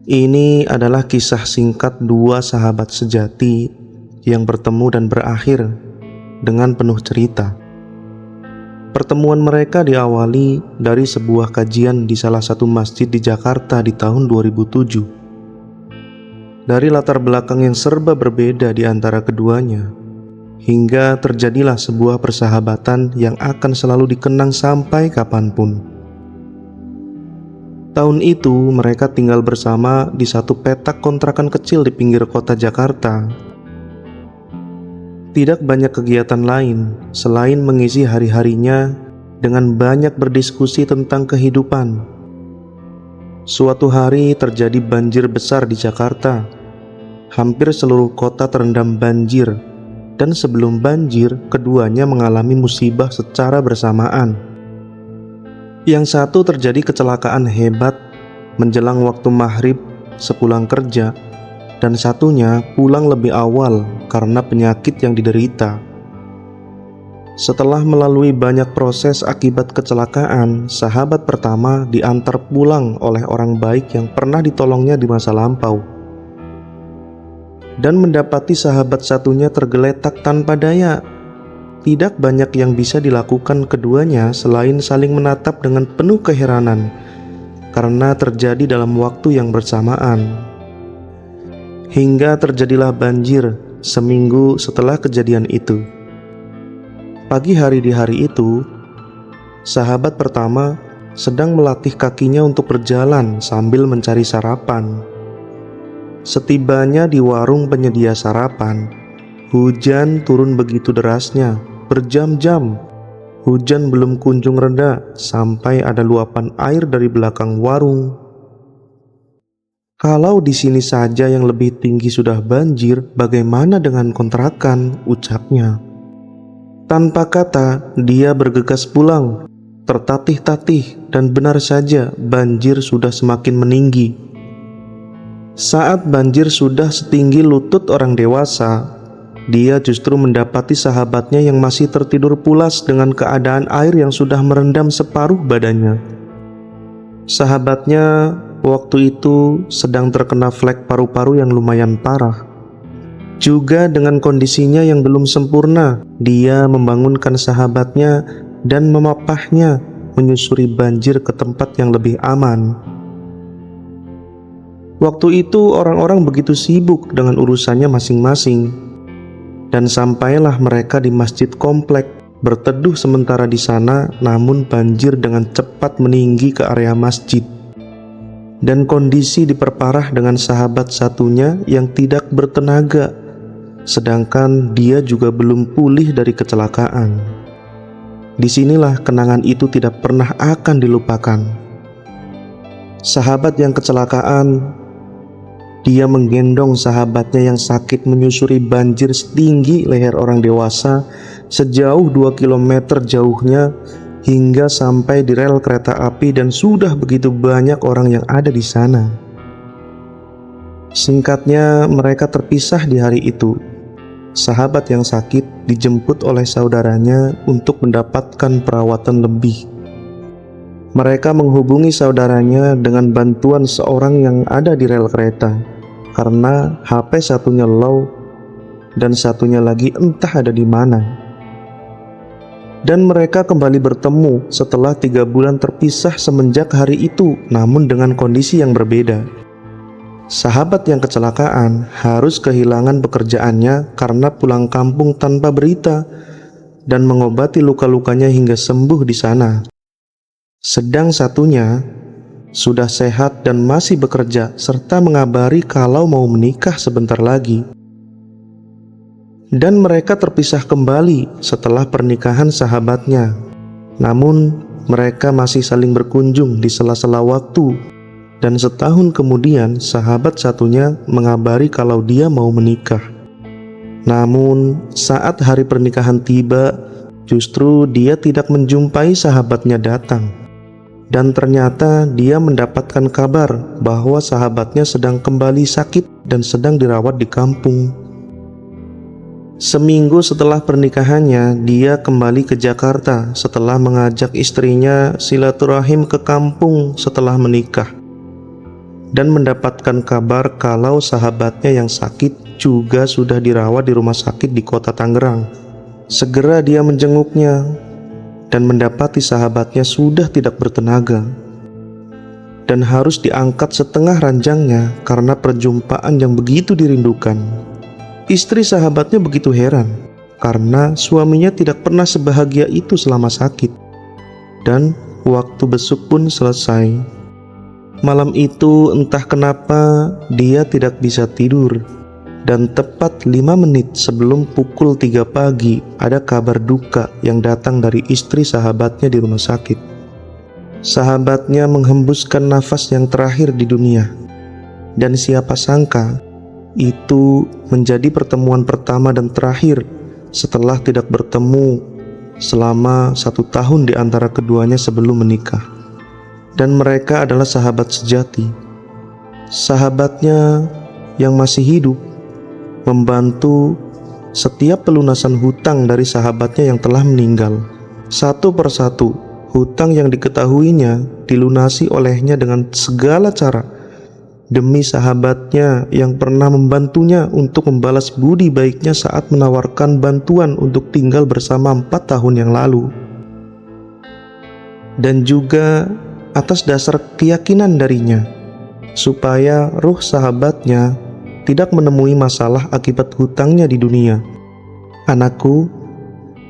Ini adalah kisah singkat dua sahabat sejati yang bertemu dan berakhir dengan penuh cerita. Pertemuan mereka diawali dari sebuah kajian di salah satu masjid di Jakarta di tahun 2007. Dari latar belakang yang serba berbeda di antara keduanya, hingga terjadilah sebuah persahabatan yang akan selalu dikenang sampai kapanpun. Tahun itu mereka tinggal bersama di satu petak kontrakan kecil di pinggir kota Jakarta. Tidak banyak kegiatan lain selain mengisi hari-harinya dengan banyak berdiskusi tentang kehidupan. Suatu hari terjadi banjir besar di Jakarta. Hampir seluruh kota terendam banjir, dan sebelum banjir, keduanya mengalami musibah secara bersamaan. Yang satu terjadi kecelakaan hebat menjelang waktu maghrib sepulang kerja, dan satunya pulang lebih awal karena penyakit yang diderita. Setelah melalui banyak proses akibat kecelakaan, sahabat pertama diantar pulang oleh orang baik yang pernah ditolongnya di masa lampau, dan mendapati sahabat satunya tergeletak tanpa daya. Tidak banyak yang bisa dilakukan keduanya selain saling menatap dengan penuh keheranan karena terjadi dalam waktu yang bersamaan. Hingga terjadilah banjir seminggu setelah kejadian itu. Pagi hari di hari itu, sahabat pertama sedang melatih kakinya untuk berjalan sambil mencari sarapan. Setibanya di warung penyedia sarapan, hujan turun begitu derasnya. Berjam-jam, hujan belum kunjung reda sampai ada luapan air dari belakang warung. Kalau di sini saja yang lebih tinggi sudah banjir, bagaimana dengan kontrakan? Ucapnya. Tanpa kata, dia bergegas pulang, tertatih-tatih, dan benar saja banjir sudah semakin meninggi. Saat banjir sudah setinggi lutut orang dewasa, dia justru mendapati sahabatnya yang masih tertidur pulas dengan keadaan air yang sudah merendam separuh badannya. Sahabatnya waktu itu sedang terkena flek paru-paru yang lumayan parah. Juga dengan kondisinya yang belum sempurna, dia membangunkan sahabatnya dan memapahnya menyusuri banjir ke tempat yang lebih aman. Waktu itu orang-orang begitu sibuk dengan urusannya masing-masing. Dan sampailah mereka di masjid komplek, berteduh sementara di sana, namun banjir dengan cepat meninggi ke area masjid. Dan kondisi diperparah dengan sahabat satunya yang tidak bertenaga, sedangkan dia juga belum pulih dari kecelakaan. Disinilah kenangan itu tidak pernah akan dilupakan. Sahabat yang kecelakaan, dia menggendong sahabatnya yang sakit menyusuri banjir setinggi leher orang dewasa sejauh 2 km jauhnya hingga sampai di rel kereta api, dan sudah begitu banyak orang yang ada di sana. Singkatnya, mereka terpisah di hari itu. Sahabat yang sakit dijemput oleh saudaranya untuk mendapatkan perawatan lebih. Mereka menghubungi saudaranya dengan bantuan seorang yang ada di rel kereta, karena HP satunya low dan satunya lagi entah ada di mana. Dan mereka kembali bertemu setelah 3 bulan terpisah semenjak hari itu, namun dengan kondisi yang berbeda. Sahabat yang kecelakaan harus kehilangan pekerjaannya karena pulang kampung tanpa berita dan mengobati luka-lukanya hingga sembuh di sana. Sedang satunya sudah sehat dan masih bekerja, serta mengabari kalau mau menikah sebentar lagi. Dan mereka terpisah kembali setelah pernikahan sahabatnya. Namun mereka masih saling berkunjung di sela-sela waktu. Dan setahun kemudian sahabat satunya mengabari kalau dia mau menikah. Namun saat hari pernikahan tiba, justru dia tidak menjumpai sahabatnya datang. Dan ternyata dia mendapatkan kabar bahwa sahabatnya sedang kembali sakit dan sedang dirawat di kampung. Seminggu setelah pernikahannya, dia kembali ke Jakarta setelah mengajak istrinya silaturahim ke kampung setelah menikah. dan mendapatkan kabar kalau sahabatnya yang sakit juga sudah dirawat di rumah sakit di kota Tangerang. Segera dia menjenguknya dan mendapati sahabatnya sudah tidak bertenaga dan harus diangkat setengah ranjangnya karena perjumpaan yang begitu dirindukan. Istri sahabatnya begitu heran karena suaminya tidak pernah sebahagia itu selama sakit, dan waktu besuk pun selesai. Malam itu entah kenapa dia tidak bisa tidur, dan tepat 5 menit sebelum pukul 3 pagi ada kabar duka yang datang dari istri sahabatnya di rumah sakit. Sahabatnya menghembuskan nafas yang terakhir di dunia, dan siapa sangka itu menjadi pertemuan pertama dan terakhir setelah tidak bertemu selama 1 tahun di antara keduanya sebelum menikah. Dan mereka adalah sahabat sejati. Sahabatnya yang masih hidup membantu setiap pelunasan hutang dari sahabatnya yang telah meninggal. Satu persatu hutang yang diketahuinya dilunasi olehnya dengan segala cara demi sahabatnya yang pernah membantunya untuk membalas budi baiknya saat menawarkan bantuan untuk tinggal bersama 4 tahun yang lalu. Dan juga atas dasar keyakinan darinya supaya ruh sahabatnya tidak menemui masalah akibat hutangnya di dunia. Anakku,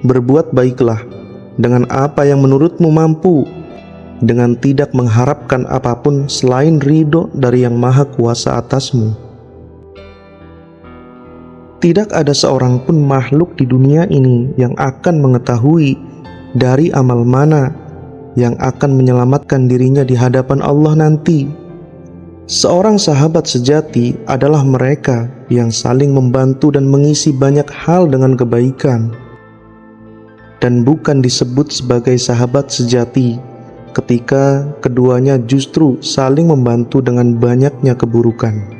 berbuat baiklah dengan apa yang menurutmu mampu, dengan tidak mengharapkan apapun selain ridho dari Yang Maha Kuasa atasmu. Tidak ada seorang pun makhluk di dunia ini yang akan mengetahui dari amal mana yang akan menyelamatkan dirinya di hadapan Allah nanti. Seorang sahabat sejati adalah mereka yang saling membantu dan mengisi banyak hal dengan kebaikan, dan bukan disebut sebagai sahabat sejati ketika keduanya justru saling membantu dengan banyaknya keburukan.